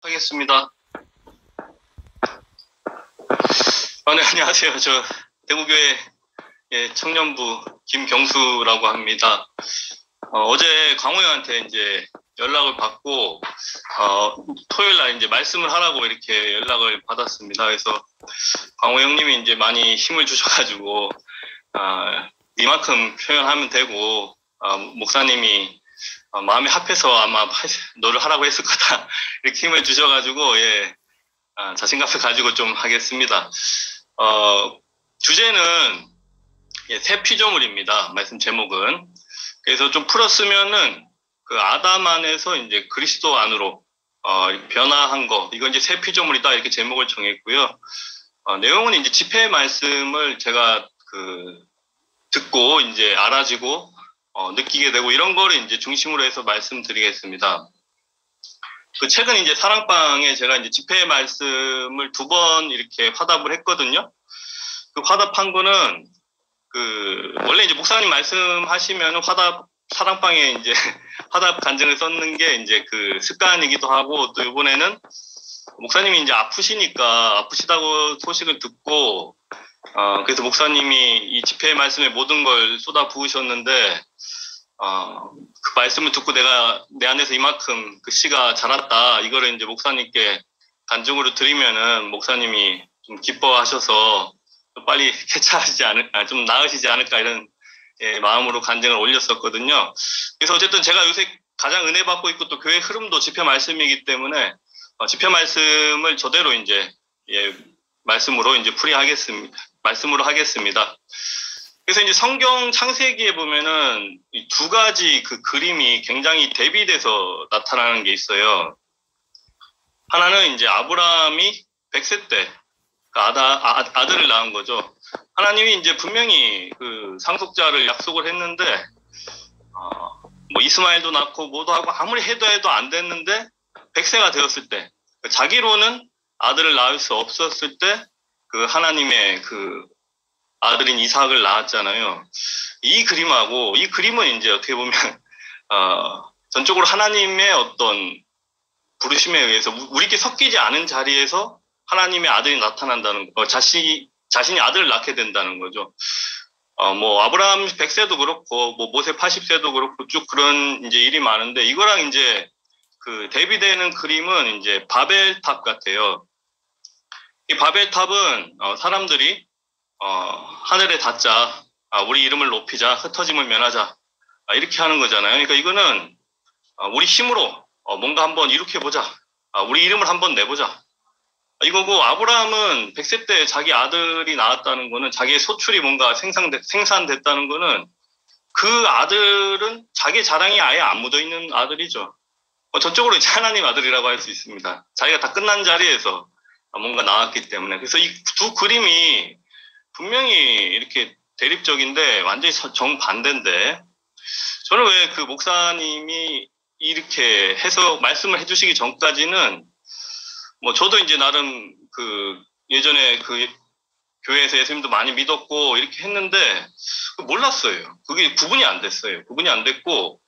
하겠습니다. 네, 안녕하세요. 저 대구교회 청년부 김경수라고 합니다. 어제 강호영한테 이제 연락을 받고 토요일 날 이제 말씀을 하라고 이렇게 연락을 받았습니다. 그래서 강호영님이 이제 많이 힘을 주셔가지고 이만큼 표현하면 되고 목사님이 마음이 합해서 아마 너를 하라고 했을 거다 이렇게 힘을 주셔가지고 자신감을 가지고 좀 하겠습니다. 주제는 새 피조물입니다. 말씀 제목은. 그래서 좀 풀었으면은 그 아담 안에서 이제 그리스도 안으로 변화한 거, 이건 이제 새 피조물이다 이렇게 제목을 정했고요. 내용은 이제 집회 말씀을 제가 듣고 이제 알아지고 느끼게 되고 이런 거를 이제 중심으로 해서 말씀드리겠습니다. 최근 이제 사랑방에 제가 이제 집회 말씀을 2번 이렇게 화답을 했거든요. 그 화답한 거는 원래 이제 목사님 말씀하시면 사랑방에 이제 화답 간증을 썼는 게 이제 습관이기도 하고, 또 이번에는 목사님이 이제 아프시다고 소식을 듣고, 그래서 목사님이 이 집회 말씀에 모든 걸 쏟아 부으셨는데, 그 말씀을 듣고 내가 내 안에서 이만큼 그 씨가 자랐다, 이거를 이제 목사님께 간증으로 드리면은 목사님이 좀 기뻐하셔서 빨리 좀 나으시지 않을까 이런 마음으로 간증을 올렸었거든요. 그래서 어쨌든 제가 요새 가장 은혜 받고 있고 또 교회 흐름도 집회 말씀이기 때문에 집회 말씀을 저대로 이제 말씀으로 이제 말씀으로 하겠습니다. 그래서 이제 성경 창세기에 보면은 이 2가지 그 그림이 굉장히 대비돼서 나타나는 게 있어요. 하나는 이제 아브라함이 100세 때 아들을 낳은 거죠. 하나님이 이제 분명히 상속자를 약속을 했는데, 뭐 이스마엘도 낳고 뭐도 하고 아무리 해도 안 됐는데 100세가 되었을 때, 자기로는 아들을 낳을 수 없었을 때 하나님의 아들인 이삭을 낳았잖아요. 이 그림은 이제 어떻게 보면 전적으로 하나님의 어떤 부르심에 의해서 우리께 섞이지 않은 자리에서 하나님의 아들이 나타난다는 거, 자신이 아들을 낳게 된다는 거죠. 뭐 아브라함 100세도 그렇고 뭐 모세 80세도 그렇고 쭉 그런 이제 일이 많은데, 이거랑 이제 대비되는 그림은 이제 바벨탑 같아요. 이 바벨탑은 사람들이 하늘에 닿자, 우리 이름을 높이자, 흩어짐을 면하자, 이렇게 하는 거잖아요. 그러니까 이거는 우리 힘으로 뭔가 한번 일으켜보자, 우리 이름을 한번 내보자, 이거고, 아브라함은 100세 때 자기 아들이 나왔다는 거는, 자기의 소출이 뭔가 생산됐다는 거는, 그 아들은 자기 자랑이 아예 안 묻어있는 아들이죠. 전적으로 이제 하나님 아들이라고 할 수 있습니다. 자기가 다 끝난 자리에서 뭔가 나왔기 때문에. 그래서 이 2 그림이 분명히 이렇게 대립적인데 완전히 정반대인데, 저는 왜 목사님이 이렇게 해서 말씀을 해주시기 전까지는 뭐 저도 이제 나름 예전에 교회에서 예수님도 많이 믿었고 이렇게 했는데 몰랐어요. 그게 구분이 안 됐어요. 구분이 안 됐고,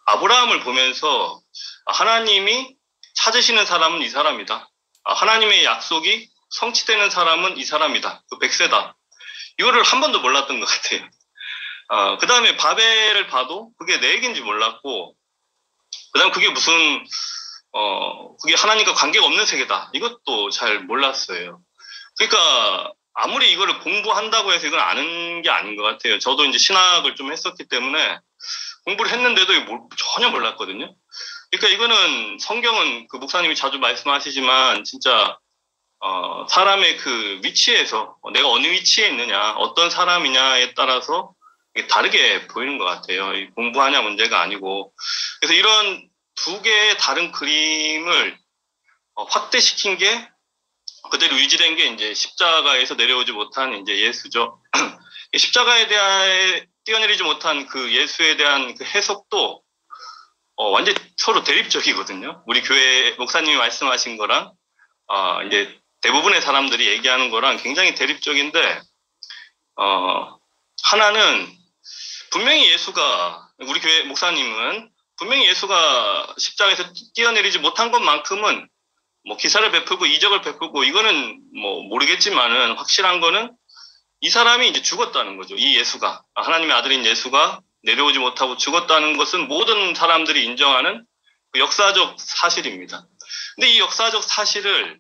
아브라함을 보면서 하나님이 찾으시는 사람은 이 사람이다, 하나님의 약속이 성취되는 사람은 이 사람이다, 100세다, 이거를 한 번도 몰랐던 것 같아요. 그 다음에 바벨을 봐도 그게 내 얘기인지 몰랐고, 그 다음 그게 그게 하나님과 관계가 없는 세계다, 이것도 잘 몰랐어요. 그러니까 아무리 이거를 공부한다고 해서 이건 아는 게 아닌 것 같아요. 저도 이제 신학을 좀 했었기 때문에 공부를 했는데도 전혀 몰랐거든요. 그러니까 이거는 성경은 목사님이 자주 말씀하시지만 진짜 사람의 위치에서 내가 어느 위치에 있느냐, 어떤 사람이냐에 따라서 다르게 보이는 것 같아요. 공부하냐 문제가 아니고. 그래서 이런 2개의 다른 그림을 확대시킨 게, 그대로 유지된 게 이제 십자가에서 내려오지 못한 이제 예수죠. 십자가에 대해 뛰어내리지 못한 예수에 대한 해석도 완전히 서로 대립적이거든요. 우리 교회 목사님이 말씀하신 거랑 이제 대부분의 사람들이 얘기하는 거랑 굉장히 대립적인데, 하나는 분명히 우리 교회 목사님은 분명히 예수가 십자가에서 뛰어내리지 못한 것만큼은 뭐 기사를 베풀고 이적을 베풀고 이거는 뭐 모르겠지만은 확실한 거는 이 사람이 이제 죽었다는 거죠. 이 예수가, 하나님의 아들인 예수가 내려오지 못하고 죽었다는 것은 모든 사람들이 인정하는 그 역사적 사실입니다. 근데 이 역사적 사실에서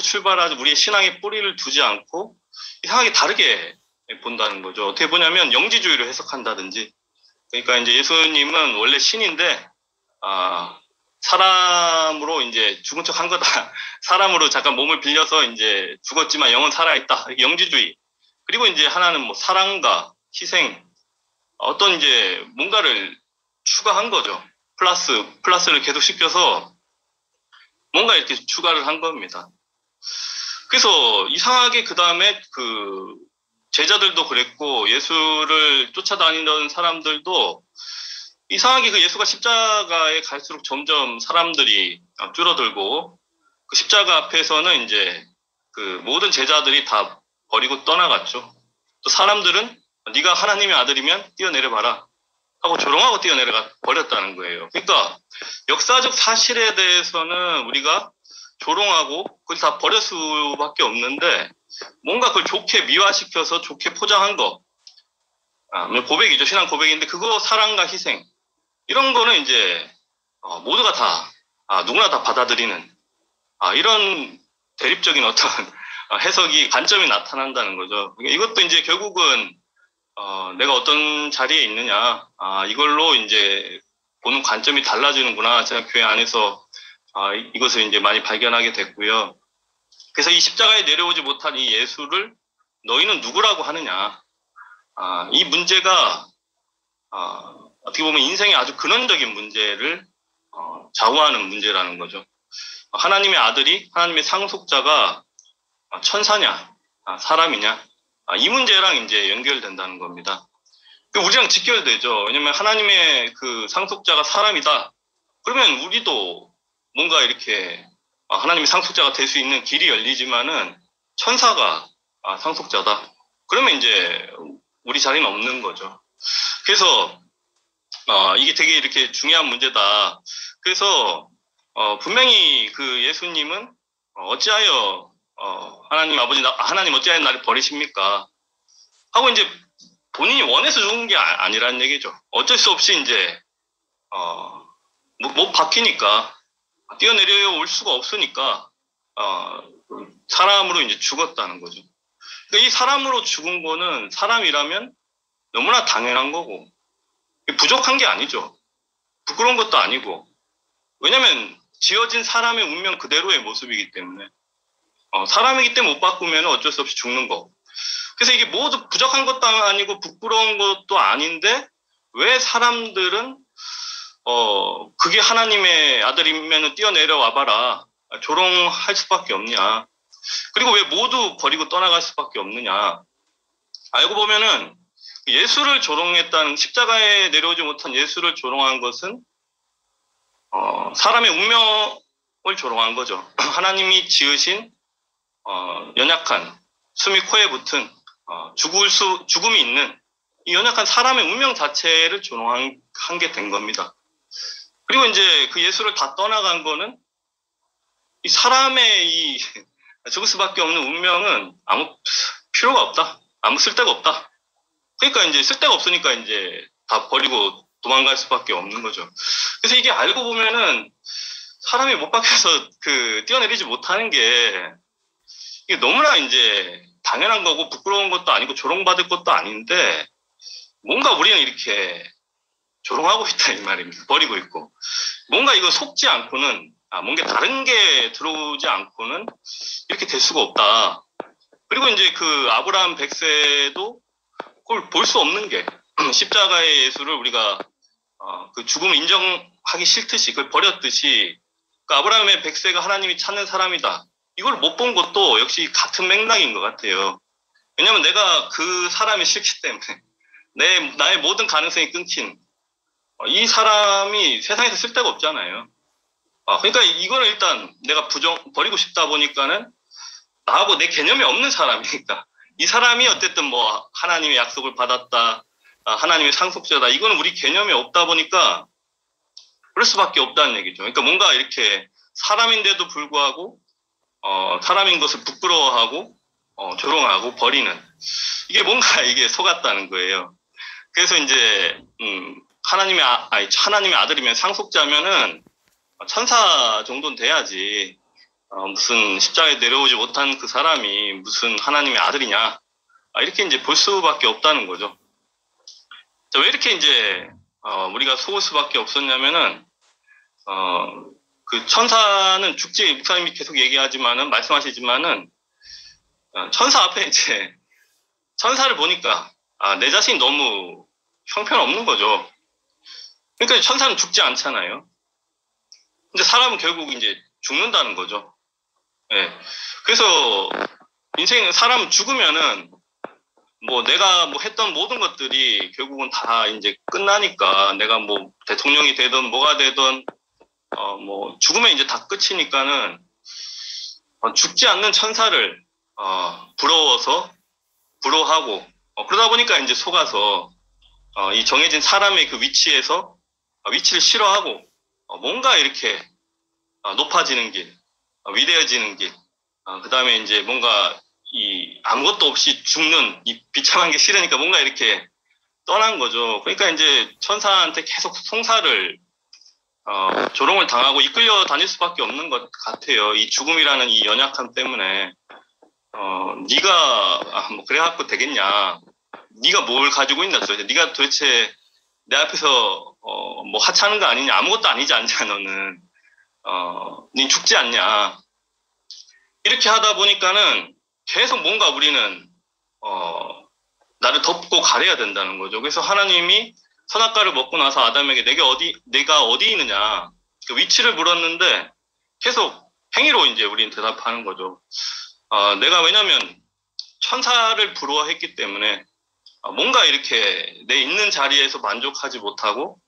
출발하지 우리의 신앙의 뿌리를 두지 않고 이상하게 다르게 본다는 거죠. 어떻게 보냐면 영지주의로 해석한다든지. 그러니까 이제 예수님은 원래 신인데, 사람으로 이제 죽은 척 한 거다. 사람으로 잠깐 몸을 빌려서 이제 죽었지만 영은 살아있다. 영지주의. 그리고 이제 하나는 뭐 사랑과 희생, 어떤 이제 뭔가를 추가한 거죠. 플러스를 계속 시켜서 뭔가 이렇게 추가를 한 겁니다. 그래서 이상하게 그 다음에 그 제자들도 그랬고 예수를 쫓아다니던 사람들도 이상하게 그 예수가 십자가에 갈수록 점점 사람들이 줄어들고 그 십자가 앞에서는 이제 그 모든 제자들이 다 버리고 떠나갔죠. 또 사람들은 네가 하나님의 아들이면 뛰어내려봐라 하고 조롱하고 뛰어내려가 버렸다는 거예요. 그러니까 역사적 사실에 대해서는 우리가 조롱하고 그걸 다 버릴 수밖에 없는데 뭔가 그걸 좋게 미화시켜서 좋게 포장한 거, 고백이죠. 신앙 고백인데 그거 사랑과 희생 이런 거는 이제 모두가 다 누구나 다 받아들이는 이런 대립적인 어떤 해석이 관점이 나타난다는 거죠. 이것도 이제 결국은 내가 어떤 자리에 있느냐 이걸로 이제 보는 관점이 달라지는구나. 제가 교회 안에서 이것을 이제 많이 발견하게 됐고요. 그래서 이 십자가에 내려오지 못한 이 예수를 너희는 누구라고 하느냐. 이 문제가 어떻게 보면 인생의 아주 근원적인 문제를 좌우하는 문제라는 거죠. 하나님의 아들이 하나님의 상속자가 천사냐 사람이냐 이 문제랑 이제 연결된다는 겁니다. 우리랑 직결되죠. 왜냐면 하나님의 그 상속자가 사람이다. 그러면 우리도 뭔가 이렇게 하나님의 상속자가 될 수 있는 길이 열리지만은 천사가 상속자다. 그러면 이제 우리 자리는 없는 거죠. 그래서 이게 되게 이렇게 중요한 문제다. 그래서 분명히 그 예수님은 어찌하여 하나님 어찌하여 나를 버리십니까? 하고 이제 본인이 원해서 죽은 게 아니라는 얘기죠. 어쩔 수 없이 이제 못 박히니까 뛰어내려 올 수가 없으니까 사람으로 이제 죽었다는 거죠. 그러니까 이 사람으로 죽은 거는 사람이라면 너무나 당연한 거고 부족한 게 아니죠. 부끄러운 것도 아니고 왜냐면 지어진 사람의 운명 그대로의 모습이기 때문에 사람이기 때문에 못 바꾸면 어쩔 수 없이 죽는 거. 그래서 이게 모두 부족한 것도 아니고 부끄러운 것도 아닌데 왜 사람들은 그게 하나님의 아들이면 뛰어내려 와봐라 조롱할 수밖에 없냐. 그리고 왜 모두 버리고 떠나갈 수밖에 없느냐. 알고 보면은 예수를 조롱했다는 십자가에 내려오지 못한 예수를 조롱한 것은 사람의 운명을 조롱한 거죠. 하나님이 지으신 연약한 숨이 코에 붙은 죽음이 있는 이 연약한 사람의 운명 자체를 조롱한 게 된 겁니다. 그리고 이제 그 예수를 다 떠나간 거는 이 사람의 이 죽을 수밖에 없는 운명은 아무 필요가 없다. 아무 쓸데가 없다. 그러니까 이제 쓸데가 없으니까 이제 다 버리고 도망갈 수밖에 없는 거죠. 그래서 이게 알고 보면은 사람이 못 박혀서 뛰어내리지 못하는 게 이게 너무나 이제 당연한 거고 부끄러운 것도 아니고 조롱받을 것도 아닌데 뭔가 우리는 이렇게 조롱하고 있다 이 말입니다. 버리고 있고 뭔가 이거 속지 않고는 뭔가 다른 게 들어오지 않고는 이렇게 될 수가 없다. 그리고 이제 그 아브라함 100세도 그걸 볼 수 없는 게 십자가의 예수를 우리가 그 죽음을 인정하기 싫듯이 그걸 버렸듯이 그 아브라함의 100세가 하나님이 찾는 사람이다. 이걸 못 본 것도 역시 같은 맥락인 것 같아요. 왜냐하면 내가 그 사람이 싫기 때문에 나의 모든 가능성이 끊긴 이 사람이 세상에서 쓸데가 없잖아요. 그러니까 이거는 일단 내가 버리고 싶다 보니까는 나하고 내 개념이 없는 사람이니까 이 사람이 어쨌든 뭐 하나님의 약속을 받았다. 하나님의 상속자다. 이거는 우리 개념에 없다 보니까 그럴 수밖에 없다는 얘기죠. 그러니까 뭔가 이렇게 사람인데도 불구하고 사람인 것을 부끄러워하고 조롱하고 버리는 이게 뭔가 이게 속았다는 거예요. 그래서 이제 하나님의 아들이면 상속자면은 천사 정도는 돼야지 무슨 십자가에 내려오지 못한 그 사람이 무슨 하나님의 아들이냐 이렇게 이제 볼 수밖에 없다는 거죠. 자, 왜 이렇게 이제 우리가 속을 수밖에 없었냐면은 그 천사는 죽지 목사님이 계속 얘기하지만은 말씀하시지만은 천사 앞에 이제 천사를 보니까 내 자신이 너무 형편없는 거죠. 그러니까 천사는 죽지 않잖아요. 근데 사람은 결국 이제 죽는다는 거죠. 예. 그래서 사람은 죽으면은 뭐 내가 뭐 했던 모든 것들이 결국은 다 이제 끝나니까 내가 뭐 대통령이 되든 뭐가 되든 뭐 죽으면 이제 다 끝이니까는 죽지 않는 천사를 부러워하고 그러다 보니까 이제 속아서 이 정해진 사람의 그 위치에서 위치를 싫어하고 뭔가 이렇게 높아지는 길, 위대해지는 길, 그 다음에 이제 뭔가 아무것도 없이 죽는 이 비참한 게 싫으니까 뭔가 이렇게 떠난 거죠. 그러니까 이제 천사한테 계속 송사를 조롱을 당하고 이끌려 다닐 수밖에 없는 것 같아요. 이 죽음이라는 이 연약함 때문에 네가 뭐 그래갖고 되겠냐? 네가 뭘 가지고 있나 도대체? 네가 도대체 내 앞에서 뭐 하찮은 거 아니냐? 아무것도 아니지 않냐? 너는 네 죽지 않냐? 이렇게 하다 보니까는 계속 뭔가 우리는 나를 덮고 가려야 된다는 거죠. 그래서 하나님이 선악과를 먹고 나서 아담에게 내가 어디 있느냐 그 위치를 물었는데 계속 행위로 이제 우리는 대답하는 거죠. 왜냐면 천사를 부러워했기 때문에 뭔가 이렇게 내 있는 자리에서 만족하지 못하고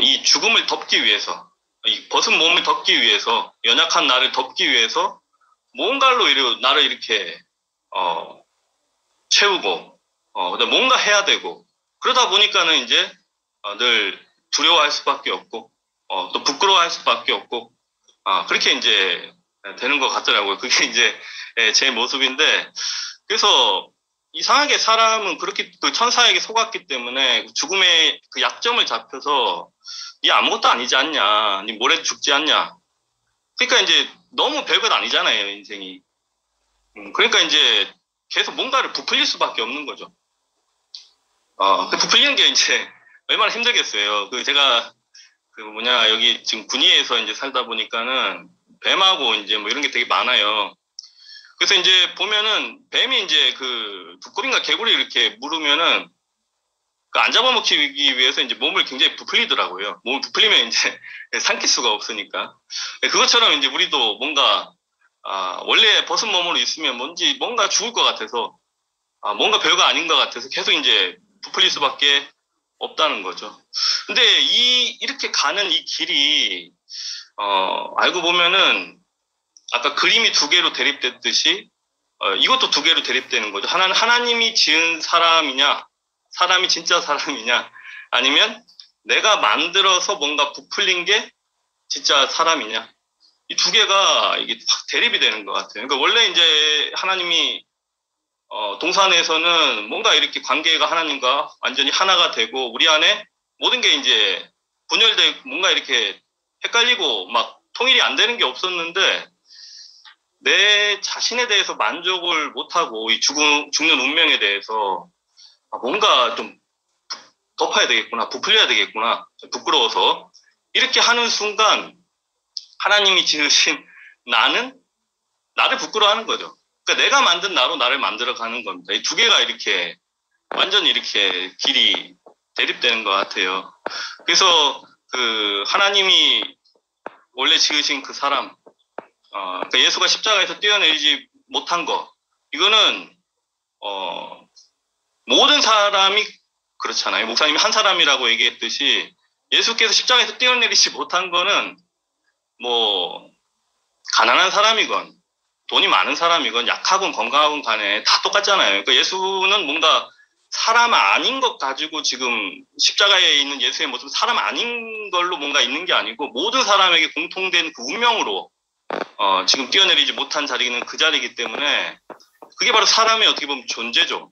이 죽음을 덮기 위해서 이 벗은 몸을 덮기 위해서 연약한 나를 덮기 위해서 뭔가로 나를 이렇게 채우고 뭔가 해야 되고 그러다 보니까는 이제 늘 두려워할 수밖에 없고 또 부끄러워할 수밖에 없고 그렇게 이제 되는 것 같더라고요. 그게 이제 제 모습인데 그래서 이상하게 사람은 그렇게 그 천사에게 속았기 때문에 죽음의 그 약점을 잡혀서 이 아무것도 아니지 않냐, 니 모레도 죽지 않냐. 그러니까 이제 너무 별것 아니잖아요, 인생이. 그러니까 이제 계속 뭔가를 부풀릴 수밖에 없는 거죠. 그 부풀리는 게 이제 얼마나 힘들겠어요. 제가 여기 지금 군위에서 이제 살다 보니까는 뱀하고 이제 뭐 이런 게 되게 많아요. 그래서 이제 보면은 뱀이 이제 두꺼비인가 개구리 이렇게 물으면은 안 잡아먹기 위해서 이제 몸을 굉장히 부풀리더라고요. 몸을 부풀리면 이제 삼킬 수가 없으니까. 그것처럼 이제 우리도 뭔가 원래 벗은 몸으로 있으면 뭔가 죽을 것 같아서 뭔가 별거 아닌 것 같아서 계속 이제 부풀릴 수밖에 없다는 거죠. 근데 이렇게 가는 이 길이 알고 보면은 아까 그림이 두 개로 대립됐듯이 이것도 두 개로 대립되는 거죠. 하나는 하나님이 지은 사람이냐, 사람이 진짜 사람이냐, 아니면 내가 만들어서 뭔가 부풀린 게 진짜 사람이냐. 이 두 개가 이게 확 대립이 되는 것 같아요. 그러니까 원래 이제 하나님이 동산에서는 뭔가 이렇게 관계가 하나님과 완전히 하나가 되고 우리 안에 모든 게 이제 분열되고 뭔가 이렇게 헷갈리고 막 통일이 안 되는 게 없었는데 내 자신에 대해서 만족을 못하고 이 죽는 운명에 대해서 뭔가 좀 덮어야 되겠구나, 부풀려야 되겠구나, 부끄러워서 이렇게 하는 순간 하나님이 지으신 나를 부끄러워하는 거죠. 그러니까 내가 만든 나로 나를 만들어가는 겁니다. 이 두 개가 이렇게 완전히 이렇게 길이 대립되는 것 같아요. 그래서 하나님이 원래 지으신 그 사람, 그러니까 예수가 십자가에서 뛰어내리지 못한 거, 이거는 모든 사람이 그렇잖아요. 목사님이 한 사람이라고 얘기했듯이 예수께서 십자가에서 뛰어내리지 못한 거는 뭐 가난한 사람이건 돈이 많은 사람이건 약하건 건강하건 간에 다 똑같잖아요. 그러니까 예수는 뭔가 사람 아닌 것 가지고 지금 십자가에 있는 예수의 모습은 사람 아닌 걸로 뭔가 있는 게 아니고 모든 사람에게 공통된 그 운명으로 지금 뛰어내리지 못한 자리는 그 자리이기 때문에 그게 바로 사람의 어떻게 보면 존재죠.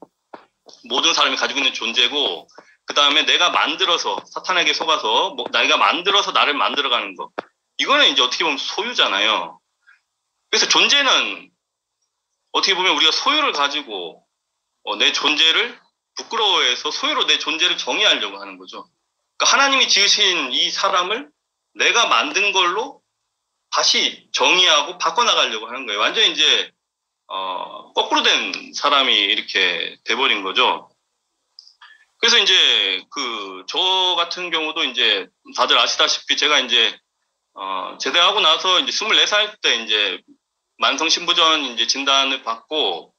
모든 사람이 가지고 있는 존재고 그 다음에 내가 만들어서 사탄에게 속아서 내가 만들어서 나를 만들어가는 거 이거는 이제 어떻게 보면 소유잖아요. 그래서 존재는 어떻게 보면 우리가 소유를 가지고 내 존재를 부끄러워해서 소유로 내 존재를 정의하려고 하는 거죠. 그러니까 하나님이 지으신 이 사람을 내가 만든 걸로 다시 정의하고 바꿔나가려고 하는 거예요. 완전히 이제 거꾸로 된 사람이 이렇게 돼버린 거죠. 그래서 이제 저 같은 경우도 이제 다들 아시다시피 제가 이제 제대하고 나서 이제 24살 때 이제 만성 신부전 이제 진단을 받고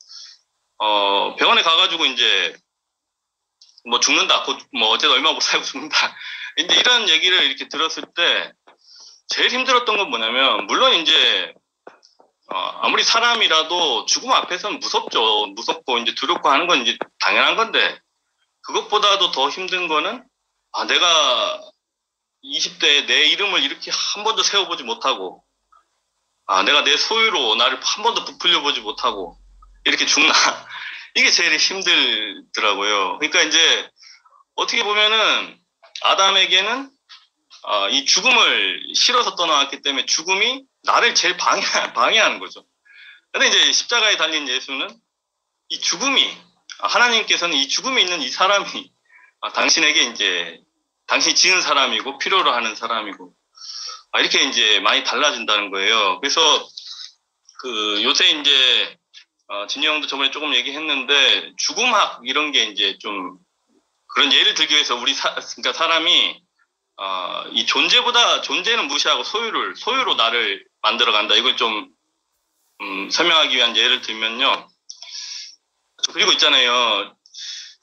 병원에 가가지고 이제 뭐 죽는다, 뭐 어쨌든 얼마 못 살고 죽는다. 이제 이런 얘기를 이렇게 들었을 때 제일 힘들었던 건 뭐냐면 물론 이제 아무리 사람이라도 죽음 앞에서는 무섭죠. 무섭고 이제 두렵고 하는 건 이제 당연한 건데 그것보다도 더 힘든 거는 내가 20대에 내 이름을 이렇게 한 번도 세워보지 못하고 내가 내 소유로 나를 한 번도 부풀려 보지 못하고 이렇게 죽나 이게 제일 힘들더라고요. 그러니까 이제 어떻게 보면은 아담에게는 이 죽음을 싫어서 떠나왔기 때문에 죽음이 나를 제일 방해하는 거죠. 근데 이제 십자가에 달린 예수는 이 죽음이 하나님께서는 이 죽음에 있는 이 사람이 당신에게 이제 당신이 지은 사람이고 필요로 하는 사람이고 이렇게 이제 많이 달라진다는 거예요. 그래서 요새 이제 진이 형도 저번에 조금 얘기했는데 죽음학 이런 게 이제 좀 그런 예를 들기 위해서 그러니까 사람이 이 존재는 무시하고 소유로 나를 만들어간다. 이걸 좀 설명하기 위한 예를 들면요. 그리고 있잖아요.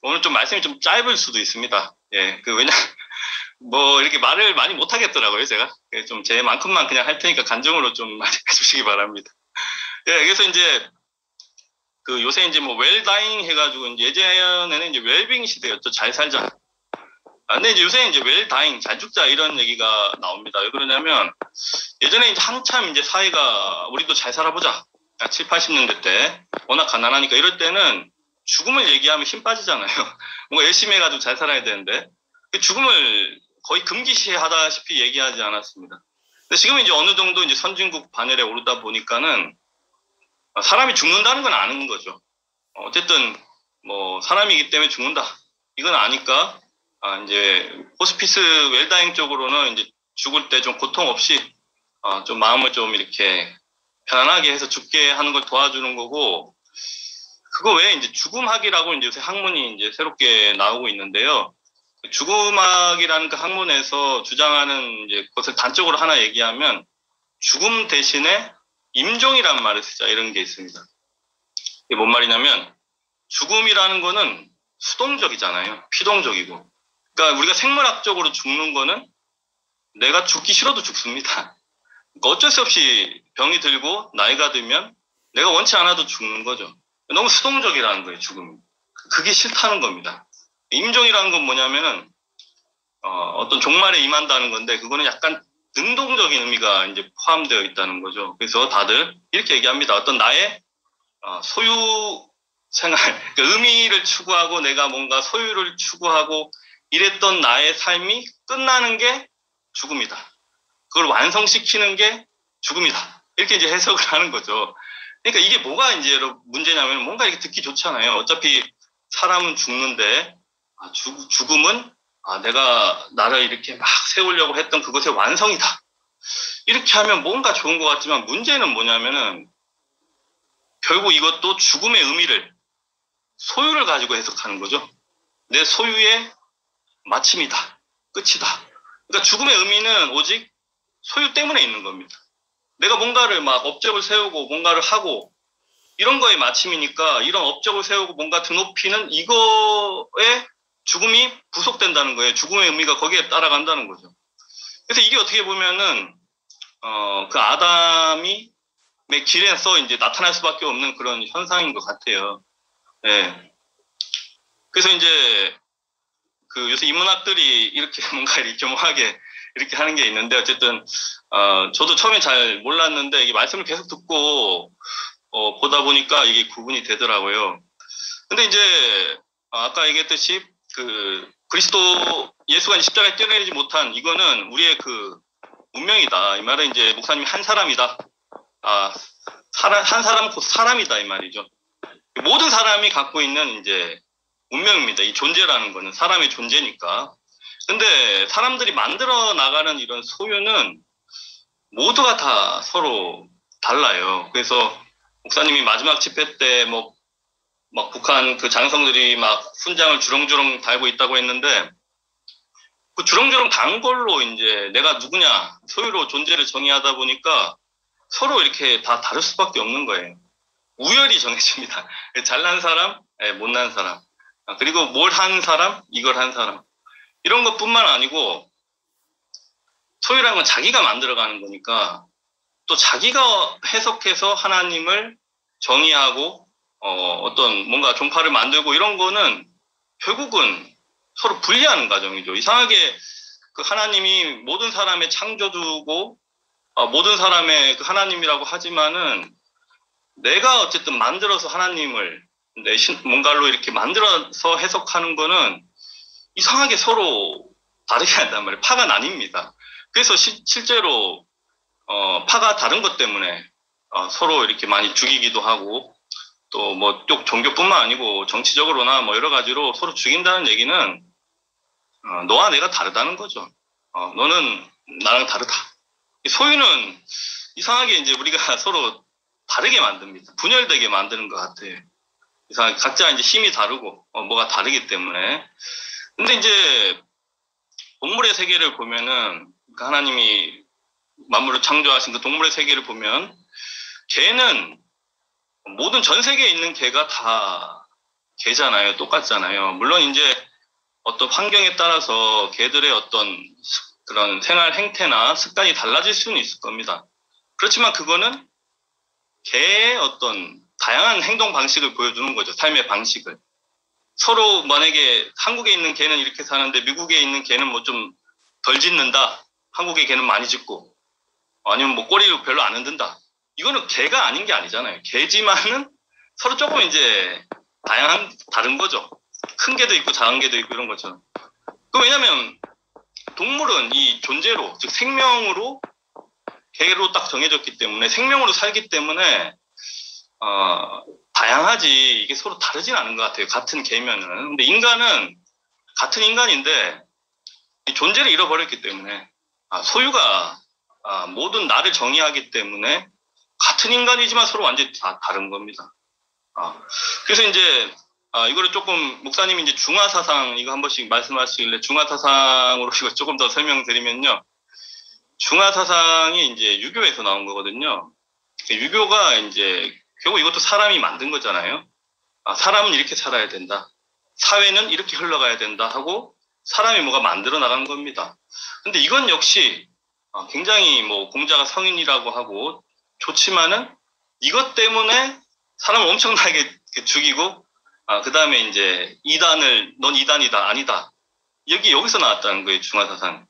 오늘 좀 말씀이 좀 짧을 수도 있습니다. 예, 뭐 이렇게 말을 많이 못 하겠더라고요, 제가. 좀 제 만큼만 그냥 할 테니까 간증으로 좀 많이 해주시기 바랍니다. 예, 그래서 이제 요새 이제 뭐 웰다잉 해가지고 이제 예전에는 이제 웰빙 시대였죠. 잘 살자. 근데 이제 요새 이제 웰다잉 잘 죽자 이런 얘기가 나옵니다. 왜 그러냐면 예전에 이제 한참 이제 사회가 우리도 잘 살아보자. 7, 80년대 때 워낙 가난하니까 이럴 때는 죽음을 얘기하면 힘 빠지잖아요. 뭔가 열심히 해가지고 잘 살아야 되는데 죽음을 거의 금기시하다시피 얘기하지 않았습니다. 근데 지금 이제 어느 정도 이제 선진국 반열에 오르다 보니까는 사람이 죽는다는 건 아는 거죠. 어쨌든 뭐 사람이기 때문에 죽는다. 이건 아니까 이제 호스피스 웰다잉 쪽으로는 이제 죽을 때 좀 고통 없이 좀 마음을 좀 이렇게 편안하게 해서 죽게 하는 걸 도와주는 거고 그거 외에 이제 죽음학이라고 이제 요새 학문이 이제 새롭게 나오고 있는데요. 죽음학이라는 그 학문에서 주장하는 이제 것을 단적으로 하나 얘기하면 죽음 대신에 임종이라는 말을 쓰자 이런 게 있습니다. 이게 뭔 말이냐면 죽음이라는 거는 수동적이잖아요. 피동적이고. 그러니까 우리가 생물학적으로 죽는 거는 내가 죽기 싫어도 죽습니다. 그러니까 어쩔 수 없이 병이 들고 나이가 들면 내가 원치 않아도 죽는 거죠. 너무 수동적이라는 거예요, 죽음이. 그게 싫다는 겁니다. 임종이라는 건 뭐냐면은 어떤 종말에 임한다는 건데 그거는 약간 능동적인 의미가 이제 포함되어 있다는 거죠. 그래서 다들 이렇게 얘기합니다. 어떤 나의 소유 생활, 그러니까 의미를 추구하고 내가 뭔가 소유를 추구하고 이랬던 나의 삶이 끝나는 게 죽음이다. 그걸 완성시키는 게 죽음이다. 이렇게 이제 해석을 하는 거죠. 그러니까 이게 뭐가 이제 문제냐면 뭔가 이렇게 듣기 좋잖아요. 어차피 사람은 죽는데 죽음은 내가 나를 이렇게 막 세우려고 했던 그것의 완성이다. 이렇게 하면 뭔가 좋은 것 같지만 문제는 뭐냐면은 결국 이것도 죽음의 의미를 소유를 가지고 해석하는 거죠. 내 소유의 마침이다. 끝이다. 그러니까 죽음의 의미는 오직 소유 때문에 있는 겁니다. 내가 뭔가를 막 업적을 세우고 뭔가를 하고 이런 거에 마침이니까 이런 업적을 세우고 뭔가 드높이는 이거에 죽음이 부속된다는 거예요. 죽음의 의미가 거기에 따라간다는 거죠. 그래서 이게 어떻게 보면은 그 아담이 길에서 이제 나타날 수밖에 없는 그런 현상인 것 같아요. 네. 그래서 이제 그 요새 인문학들이 이렇게 뭔가 이렇게 교묘하게 이렇게 하는 게 있는데 어쨌든 저도 처음에 잘 몰랐는데 이게 말씀을 계속 듣고 보다 보니까 이게 구분이 되더라고요. 근데 이제 아까 얘기했듯이 그 그리스도 예수가 이제 십자가에 뛰어내리지 못한 이거는 우리의 그 운명이다. 이 말은 이제 목사님이 한 사람이다. 한 사람 곧 사람이다 이 말이죠. 모든 사람이 갖고 있는 이제 운명입니다. 이 존재라는 거는 사람의 존재니까. 근데 사람들이 만들어 나가는 이런 소유는 모두가 다 서로 달라요. 그래서 목사님이 마지막 집회 때 막 북한 그 장성들이 막 훈장을 주렁주렁 달고 있다고 했는데 그 주렁주렁 단 걸로 이제 내가 누구냐 소유로 존재를 정의하다 보니까 서로 이렇게 다 다를 수밖에 없는 거예요. 우열이 정해집니다. 잘난 사람, 못난 사람. 그리고 뭘 한 사람, 이걸 한 사람. 이런 것뿐만 아니고 소유라는 건 자기가 만들어가는 거니까 또 자기가 해석해서 하나님을 정의하고 어떤 뭔가 종파를 만들고 이런 거는 결국은 서로 분리하는 과정이죠. 이상하게 그 하나님이 모든 사람의 창조주고 모든 사람의 그 하나님이라고 하지만은 내가 어쨌든 만들어서 하나님을 뭔가로 이렇게 만들어서 해석하는 거는 이상하게 서로 다르게 한단 말이에요. 파가 나뉩니다. 그래서 실제로 파가 다른 것 때문에 서로 이렇게 많이 죽이기도 하고 또 뭐 또 종교뿐만 아니고 정치적으로나 뭐 여러 가지로 서로 죽인다는 얘기는 너와 내가 다르다는 거죠. 너는 나랑 다르다. 소유는 이상하게 이제 우리가 서로 다르게 만듭니다. 분열되게 만드는 것 같아요. 이상하게 각자 이제 힘이 다르고 뭐가 다르기 때문에. 근데 이제 동물의 세계를 보면은 하나님이 만물을 창조하신 그 동물의 세계를 보면 개는 모든 전 세계에 있는 개가 다 개잖아요. 똑같잖아요. 물론 이제 어떤 환경에 따라서 개들의 어떤 그런 생활 행태나 습관이 달라질 수는 있을 겁니다. 그렇지만 그거는 개의 어떤 다양한 행동 방식을 보여주는 거죠. 삶의 방식을. 서로 만약에 한국에 있는 개는 이렇게 사는데 미국에 있는 개는 뭐 좀 덜 짖는다. 한국의 개는 많이 짖고 아니면 뭐 꼬리를 별로 안 흔든다. 이거는 개가 아닌 게 아니잖아요. 개지만은 서로 조금 이제 다른 거죠. 큰 개도 있고 작은 개도 있고 이런 것처럼. 왜냐면 동물은 이 존재로 즉 생명으로 개로 딱 정해졌기 때문에 생명으로 살기 때문에 다양하지 이게 서로 다르진 않은 것 같아요. 같은 개면은. 근데 인간은 같은 인간인데 이 존재를 잃어버렸기 때문에 소유가 모든 나를 정의하기 때문에 같은 인간이지만 서로 완전히 다 다른 겁니다. 그래서 이제 이거를 조금 목사님이 이제 중화사상 이거 한 번씩 말씀하시길래 중화사상으로 이거 조금 더 설명드리면요. 중화사상이 이제 유교에서 나온 거거든요. 유교가 이제 결국 이것도 사람이 만든 거잖아요. 사람은 이렇게 살아야 된다. 사회는 이렇게 흘러가야 된다 하고 사람이 뭐가 만들어 나간 겁니다. 근데 이건 역시 굉장히 뭐 공자가 성인이라고 하고 좋지만은 이것 때문에 사람을 엄청나게 죽이고 그 다음에 이제 넌 이단이다 아니다 여기서 나왔다는 거예요. 중화사상.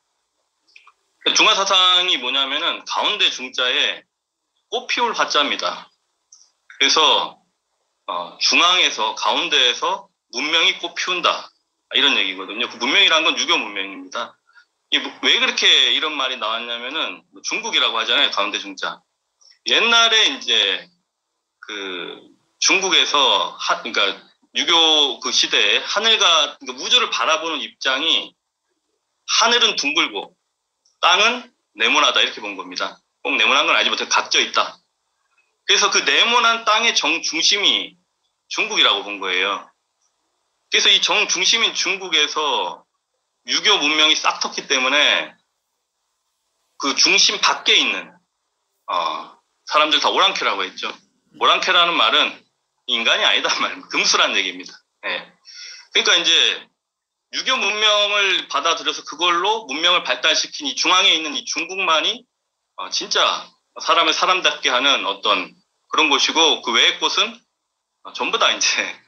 중화사상이 뭐냐면은 가운데 중자에 꽃 피울 화자입니다. 그래서 중앙에서 가운데에서 문명이 꽃 피운다 이런 얘기거든요. 그 문명이란 건 유교 문명입니다. 왜 그렇게 이런 말이 나왔냐면은 중국이라고 하잖아요. 가운데 중자. 옛날에 이제 그 중국에서 그러니까 유교 그 시대에 하늘과 그러니까 우주를 바라보는 입장이 하늘은 둥글고 땅은 네모나다 이렇게 본 겁니다. 꼭 네모난 건 아니지만 각져 있다. 그래서 그 네모난 땅의 정중심이 중국이라고 본 거예요. 그래서 이 정중심인 중국에서 유교 문명이 싹 텄기 때문에 그 중심 밖에 있는 사람들 다 오랑캐라고 했죠. 오랑캐라는 말은 인간이 아니다 말입니다. 금수란 얘기입니다. 네. 그러니까 이제 유교 문명을 받아들여서 그걸로 문명을 발달시킨 이 중앙에 있는 이 중국만이 진짜 사람을 사람답게 하는 어떤 그런 곳이고 그 외의 곳은 전부 다 이제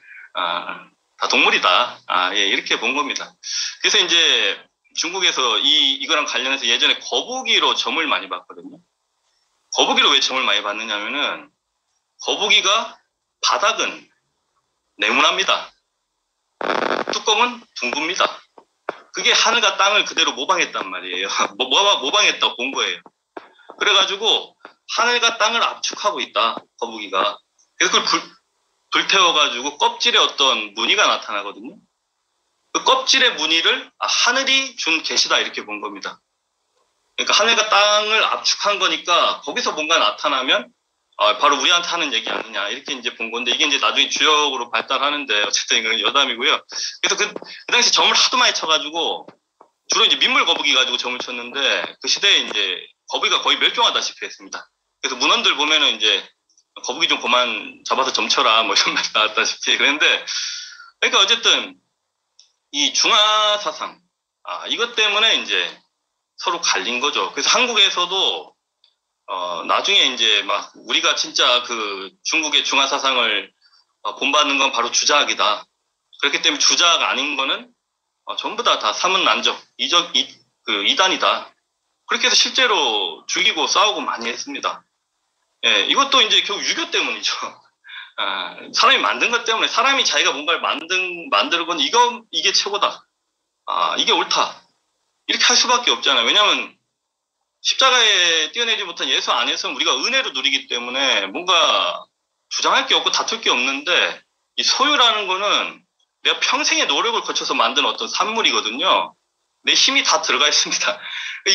다 동물이다. 예, 이렇게 본 겁니다. 그래서 이제 중국에서 이거랑 관련해서 예전에 거북이로 점을 많이 봤거든요. 거북이로 왜 점을 많이 봤느냐면은 거북이가 바닥은 네모납니다. 뚜껑은 둥굽니다. 그게 하늘과 땅을 그대로 모방했단 말이에요. 모방했다고 본 거예요. 그래가지고 하늘과 땅을 압축하고 있다, 거북이가. 그래서 그걸 불태워가지고 껍질에 어떤 무늬가 나타나거든요. 그 껍질의 무늬를 하늘이 준 계시다 이렇게 본 겁니다. 그러니까 하늘과 땅을 압축한 거니까 거기서 뭔가 나타나면 바로 우리한테 하는 얘기 아니냐 이렇게 이제 본 건데 이게 이제 나중에 주역으로 발달하는데 어쨌든 이건 여담이고요. 그래서 그 당시 점을 하도 많이 쳐가지고 주로 이제 민물 거북이 가지고 점을 쳤는데 그 시대에 이제 거북이가 거의 멸종하다시피 했습니다. 그래서 문헌들 보면은 이제 거북이 좀 그만 잡아서 점 쳐라 뭐 이런 말이 나왔다시피 그랬는데 그러니까 어쨌든 이 중화 사상 이것 때문에 이제 서로 갈린 거죠. 그래서 한국에서도 나중에 이제 막 우리가 진짜 그 중국의 중화 사상을 본받는 건 바로 주자학이다. 그렇기 때문에 주자학 아닌 거는 전부 다 사문난적, 이단이다. 그렇게 해서 실제로 죽이고 싸우고 많이 했습니다. 예, 이것도 이제 결국 유교 때문이죠. 사람이 만든 것 때문에 사람이 자기가 뭔가를 만들건 이게 최고다. 이게 옳다. 이렇게 할 수밖에 없잖아요. 왜냐하면 십자가에 띄어내지 못한 예수 안에서는 우리가 은혜로 누리기 때문에 뭔가 주장할 게 없고 다툴 게 없는데 이 소유라는 거는 내가 평생의 노력을 거쳐서 만든 어떤 산물이거든요. 내 힘이 다 들어가 있습니다.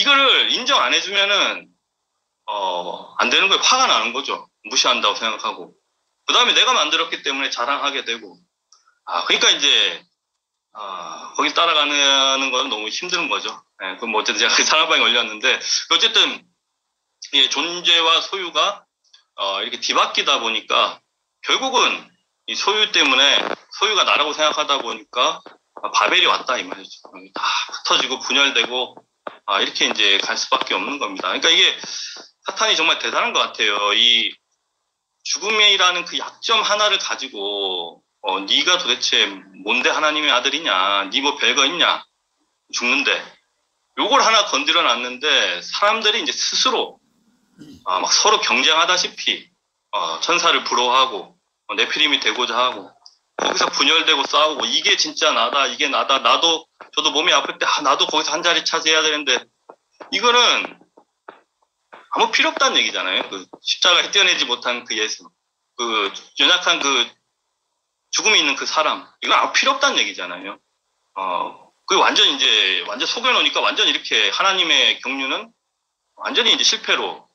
이거를 인정 안 해주면은 안 되는 거예요. 화가 나는 거죠. 무시한다고 생각하고. 그 다음에 내가 만들었기 때문에 자랑하게 되고. 그러니까 이제 거기 따라가는 건 너무 힘든 거죠. 예, 그럼 뭐 어쨌든 제가 그 사랑방에 올렸는데 어쨌든 예, 존재와 소유가 이렇게 뒤바뀌다 보니까 결국은 이 소유 때문에 소유가 나라고 생각하다 보니까 바벨이 왔다 이 말이죠. 다 흩어지고 분열되고 이렇게 이제 갈 수밖에 없는 겁니다. 그러니까 이게 사탄이 정말 대단한 것 같아요. 이 죽음이라는 그 약점 하나를 가지고 네가 도대체 뭔데 하나님의 아들이냐, 네 뭐 별거 있냐, 죽는데 요걸 하나 건드려 놨는데 사람들이 이제 스스로 막 서로 경쟁하다시피 천사를 부러워하고 네피림이 되고자 하고 거기서 분열되고 싸우고 이게 진짜 나다, 이게 나다, 저도 몸이 아플 때 나도 거기서 한 자리 차지해야 되는데 이거는 아무 필요 없다는 얘기잖아요. 그 십자가에 떼어내지 못한 그 예수, 그 연약한 그 죽음이 있는 그 사람, 이건 아무 필요 없다는 얘기잖아요. 그 완전 속여놓으니까 완전 이렇게 하나님의 경륜은 완전히 이제 실패로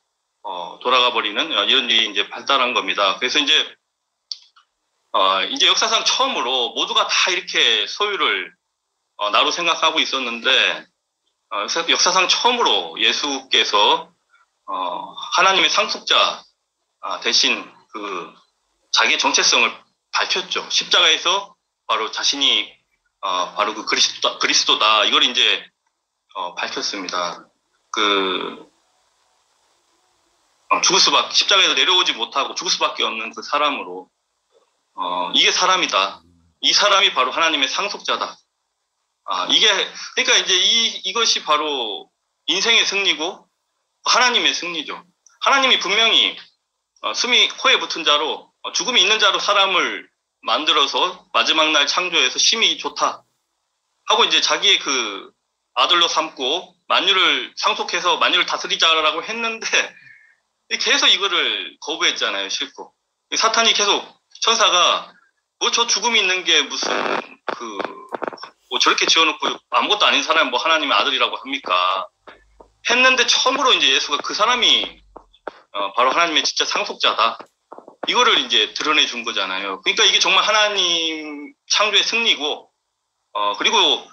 돌아가 버리는 이런 일이 이제 발달한 겁니다. 그래서 이제 역사상 처음으로 모두가 다 이렇게 소유를 나로 생각하고 있었는데 역사상 처음으로 예수께서 하나님의 상속자 대신 그 자기의 정체성을 밝혔죠. 십자가에서 바로 자신이 바로 그 그리스도다. 이걸 이제 밝혔습니다. 십자가에서 내려오지 못하고 죽을 수밖에 없는 그 사람으로 이게 사람이다. 이 사람이 바로 하나님의 상속자다. 그러니까 이제 이것이 바로 인생의 승리고 하나님의 승리죠. 하나님이 분명히 숨이 코에 붙은 자로 죽음이 있는 자로 사람을 만들어서 마지막 날 창조해서 심히 좋다 하고 이제 자기의 그 아들로 삼고 만유를 상속해서 만유를 다스리자라고 했는데 계속 이거를 거부했잖아요. 싫고 사탄이 계속 천사가 뭐 저 죽음이 있는 게 무슨 뭐 저렇게 지어놓고 아무것도 아닌 사람이 뭐 하나님의 아들이라고 합니까? 했는데 처음으로 이제 예수가 그 사람이 바로 하나님의 진짜 상속자다. 이거를 이제 드러내 준 거잖아요. 그러니까 이게 정말 하나님 창조의 승리고, 그리고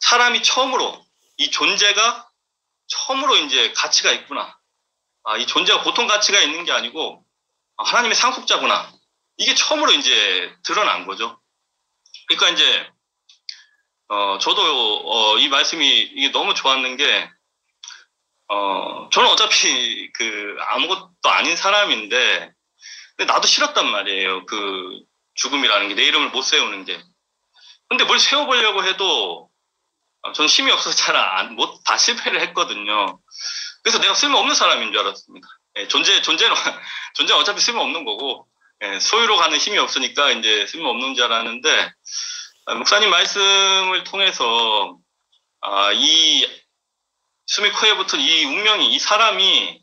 사람이 처음으로 이 존재가 처음으로 이제 가치가 있구나. 이 존재가 보통 가치가 있는 게 아니고 하나님의 상속자구나. 이게 처음으로 이제 드러난 거죠. 그러니까 이제 저도 이 말씀이 이게 너무 좋았는 게 저는 어차피 아무것도 아닌 사람인데 근데 나도 싫었단 말이에요. 그 죽음이라는 게 내 이름을 못 세우는 게. 근데 뭘 세워보려고 해도 저는 힘이 없어서 다 실패를 했거든요. 그래서 내가 쓸모없는 사람인 줄 알았습니다. 예, 존재는 어차피 쓸모없는 거고, 예, 소유로 가는 힘이 없으니까 이제 쓸모없는 줄 알았는데, 목사님 말씀을 통해서, 이 스미코에 붙은 이 운명이, 이 사람이,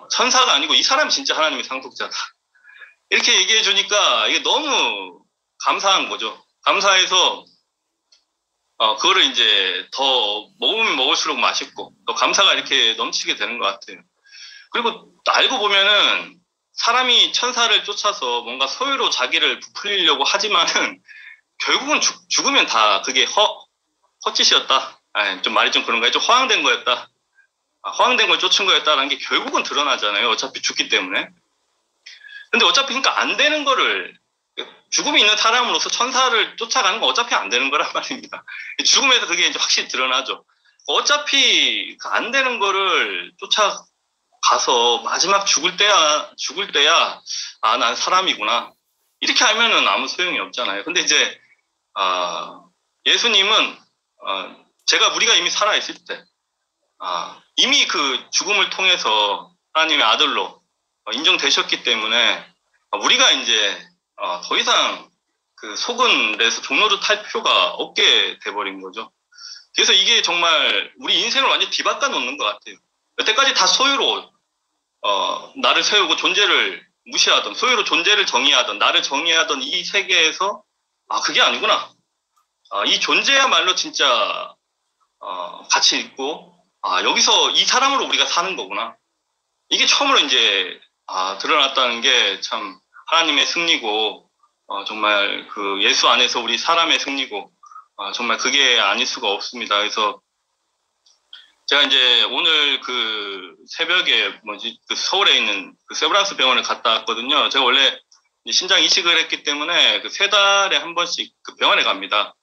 천사가 아니고 이 사람이 진짜 하나님의 상속자다. 이렇게 얘기해 주니까 이게 너무 감사한 거죠. 감사해서, 그거를 이제 더 먹으면 먹을수록 맛있고, 또 감사가 이렇게 넘치게 되는 것 같아요. 그리고 알고 보면은 사람이 천사를 쫓아서 뭔가 소유로 자기를 부풀리려고 하지만은 결국은 죽으면 다 그게 헛짓이었다. 좀 말이 좀 그런가요? 좀 허황된 거였다. 허황된 걸 쫓은 거였다라는 게 결국은 드러나잖아요. 어차피 죽기 때문에. 근데 어차피 그러니까 안 되는 거를 죽음이 있는 사람으로서 천사를 쫓아가는 건 어차피 안 되는 거란 말입니다. 죽음에서 그게 이제 확실히 드러나죠. 어차피 안 되는 거를 쫓아가서 마지막 죽을 때야, 난 사람이구나. 이렇게 알면은 아무 소용이 없잖아요. 근데 이제, 예수님은, 우리가 이미 살아있을 때, 이미 그 죽음을 통해서 하나님의 아들로 인정되셨기 때문에, 우리가 이제, 더 이상 그 속은에서 종로를 탈 필요가 없게 돼버린 거죠. 그래서 이게 정말 우리 인생을 완전히 뒤바꿔 놓는 것 같아요. 여태까지 다 소유로, 나를 세우고 존재를 무시하던, 소유로 존재를 정의하던, 나를 정의하던 이 세계에서, 그게 아니구나. 이 존재야말로 진짜, 가치 있고, 여기서 이 사람으로 우리가 사는 거구나. 이게 처음으로 이제, 드러났다는 게 참 하나님의 승리고, 정말 그 예수 안에서 우리 사람의 승리고, 정말 그게 아닐 수가 없습니다. 그래서 제가 이제 오늘 그 새벽에 그 서울에 있는 그 세브란스 병원을 갔다 왔거든요. 제가 원래 신장 이식을 했기 때문에 그 3달에 한 번씩 그 병원에 갑니다.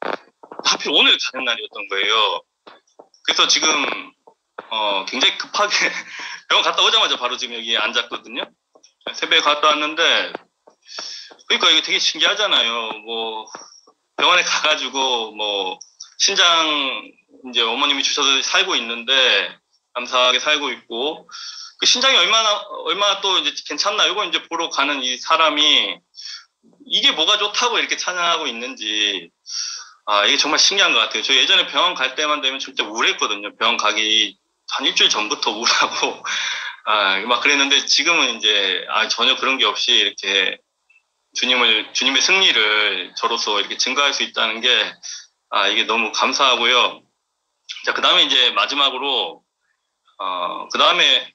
하필 오늘 가는 날이었던 거예요. 그래서 지금 굉장히 급하게 병원 갔다 오자마자 바로 지금 여기 앉았거든요. 새벽에 갔다 왔는데, 그러니까 이게 되게 신기하잖아요. 병원에 가가지고 신장 이제 어머님이 주셔서 살고 있는데, 감사하게 살고 있고, 그 신장이 얼마나 또 이제 괜찮나, 이거 이제 보러 가는 이 사람이 이게 뭐가 좋다고 이렇게 찬양하고 있는지, 이게 정말 신기한 것 같아요. 저 예전에 병원 갈 때만 되면 진짜 우울했거든요. 병원 가기 한 일주일 전부터 우울하고, 막 그랬는데 지금은 이제, 전혀 그런 게 없이 이렇게 주님의 승리를 저로서 이렇게 증거할 수 있다는 게, 이게 너무 감사하고요. 자, 그 다음에 이제 마지막으로, 그 다음에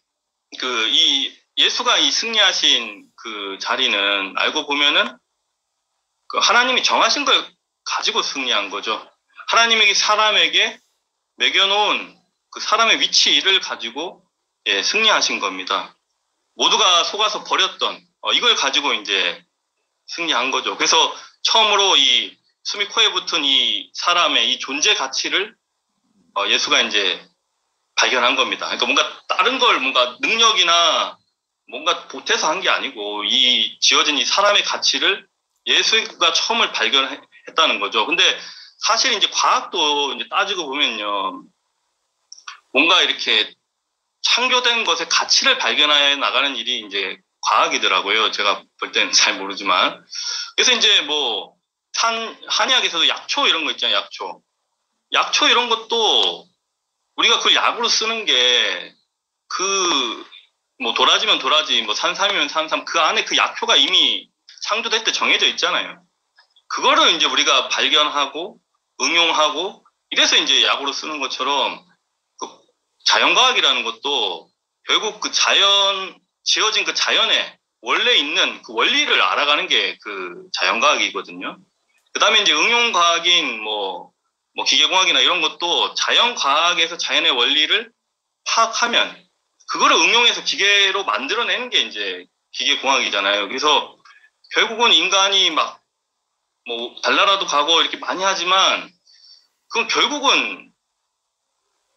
예수가 이 승리하신 그 자리는 알고 보면은 그 하나님이 정하신 걸 가지고 승리한 거죠. 하나님에게 사람에게 매겨놓은 그 사람의 위치를 가지고 승리하신 겁니다. 모두가 속아서 버렸던 이걸 가지고 이제 승리한 거죠. 그래서 처음으로 이 스미코에 붙은 이 사람의 이 존재 가치를 예수가 이제 발견한 겁니다. 그러니까 뭔가 다른 걸 뭔가 능력이나 뭔가 보태서 한 게 아니고 이 지어진 이 사람의 가치를 예수가 처음을 발견했다는 거죠. 근데 사실 이제 과학도 이제 따지고 보면요. 뭔가 이렇게 창조된 것의 가치를 발견해 나가는 일이 이제 과학이더라고요. 제가 볼 때는 잘 모르지만. 그래서 이제 한의학에서도 약초 이런 거 있잖아요. 약초 이런 것도 우리가 그걸 약으로 쓰는 게 도라지면 도라지, 산삼이면 산삼, 그 안에 그 약효가 이미 창조될 때 정해져 있잖아요. 그거를 이제 우리가 발견하고 응용하고 이래서 이제 약으로 쓰는 것처럼 그 자연과학이라는 것도 결국 그 지어진 그 자연에 원래 있는 그 원리를 알아가는 게 그 자연과학이거든요. 그 다음에 이제 응용과학인 기계공학이나 이런 것도 자연과학에서 자연의 원리를 파악하면 그거를 응용해서 기계로 만들어내는 게 이제 기계공학이잖아요. 그래서 결국은 인간이 달나라도 가고 이렇게 많이 하지만 그건 결국은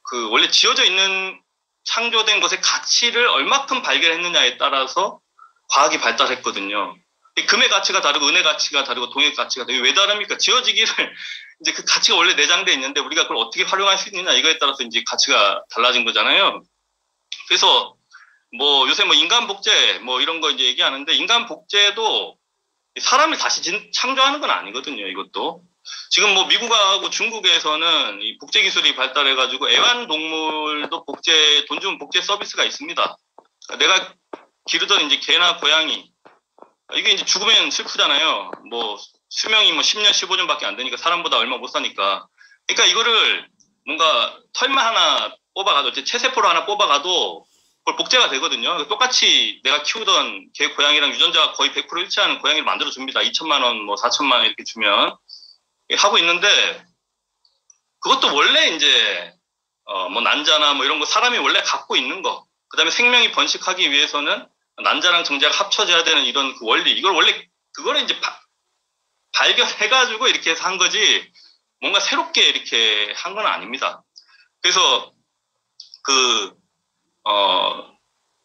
그 원래 지어져 있는 창조된 것의 가치를 얼마큼 발견했느냐에 따라서 과학이 발달했거든요. 금의 가치가 다르고 은의 가치가 다르고 동의 가치가 다르고 왜 다릅니까? 지어지기를 이제 그 가치가 원래 내장돼 있는데 우리가 그걸 어떻게 활용할 수 있느냐 이거에 따라서 이제 가치가 달라진 거잖아요. 그래서 뭐 요새 뭐 인간 복제 뭐 이런 거 이제 얘기하는데 인간 복제도 사람을 다시 창조하는 건 아니거든요. 이것도 지금 뭐 미국하고 중국에서는 이 복제 기술이 발달해가지고 애완동물도 돈 주면 복제 서비스가 있습니다. 내가 기르던 이제 개나 고양이 이게 이제 죽으면 슬프잖아요. 뭐 수명이 뭐 10년, 15년밖에 안 되니까 사람보다 얼마 못 사니까. 그러니까 이거를 뭔가 털만 하나 뽑아가도 체세포를 하나 뽑아가도 그걸 복제가 되거든요. 똑같이 내가 키우던 개 고양이랑 유전자가 거의 100% 일치하는 고양이를 만들어 줍니다. 2천만 원, 뭐 4천만 원 이렇게 주면 하고 있는데 그것도 원래 이제 뭐 난자나 뭐 이런 거 사람이 원래 갖고 있는 거. 그다음에 생명이 번식하기 위해서는 난자랑 정자가 합쳐져야 되는 이런 그 원리. 이걸 원래 그거를 이제 발견해가지고 이렇게 해서 한 거지 뭔가 새롭게 이렇게 한 건 아닙니다. 그래서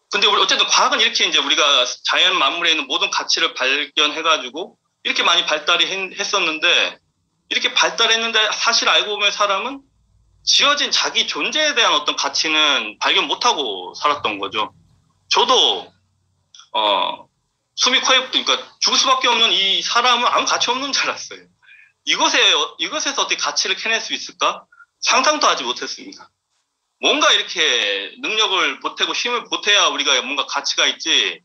근데 우리 어쨌든 과학은 이렇게 이제 우리가 자연 만물에 있는 모든 가치를 발견해가지고 이렇게 많이 발달이 했었는데 이렇게 발달했는데 사실 알고 보면 사람은 지어진 자기 존재에 대한 어떤 가치는 발견 못하고 살았던 거죠. 저도 숨이 코에 그러니까 죽을 수밖에 없는 이 사람은 아무 가치 없는 줄 알았어요. 이것에서 어떻게 가치를 캐낼 수 있을까? 상상도 하지 못했습니다. 뭔가 이렇게 능력을 보태고 힘을 보태야 우리가 뭔가 가치가 있지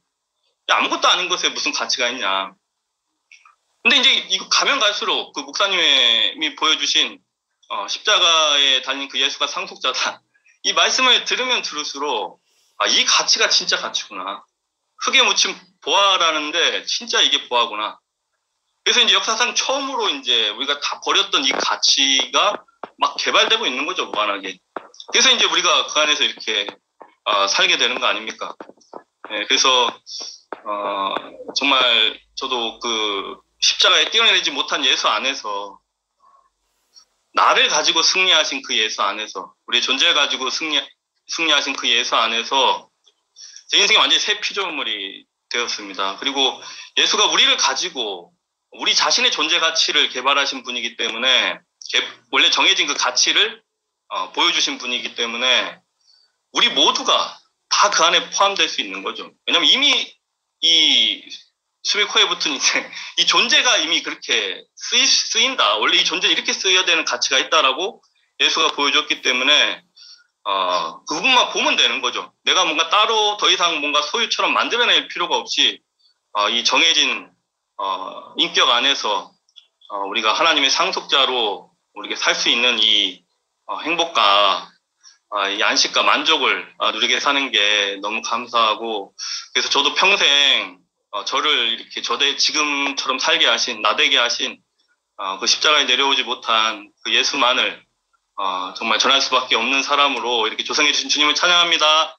아무것도 아닌 것에 무슨 가치가 있냐. 근데 이제 이거 가면 갈수록 그 목사님이 보여주신 십자가에 달린 그 예수가 상속자다. 이 말씀을 들으면 들을수록 이 가치가 진짜 가치구나. 흙에 묻힌 보화라는데 진짜 이게 보화구나. 그래서 이제 역사상 처음으로 이제 우리가 다 버렸던 이 가치가 막 개발되고 있는 거죠, 무한하게. 그래서 이제 우리가 그 안에서 이렇게 살게 되는 거 아닙니까? 네, 그래서 정말 저도 그 십자가에 뛰어내리지 못한 예수 안에서 나를 가지고 승리하신 그 예수 안에서 우리의 존재를 가지고 승리하신 그 예수 안에서 제 인생이 완전히 새 피조물이 되었습니다. 그리고 예수가 우리를 가지고 우리 자신의 존재 가치를 개발하신 분이기 때문에 원래 정해진 그 가치를 보여주신 분이기 때문에 우리 모두가 다 그 안에 포함될 수 있는 거죠. 왜냐면 이미 이 숨이 코에 붙은 인생, 이 존재가 이미 그렇게 쓰인다. 원래 이 존재는 이렇게 쓰여야 되는 가치가 있다라고 예수가 보여줬기 때문에 그 부분만 보면 되는 거죠. 내가 뭔가 따로 더 이상 뭔가 소유처럼 만들어낼 필요가 없이 이 정해진 인격 안에서 우리가 하나님의 상속자로 우리가 살 수 있는 이 행복과 이 안식과 만족을 누리게 사는 게 너무 감사하고 그래서 저도 평생 저를 이렇게 지금처럼 살게 하신 나되게 하신 그 십자가에 내려오지 못한 그 예수만을 정말 전할 수밖에 없는 사람으로 이렇게 조성해 주신 주님을 찬양합니다.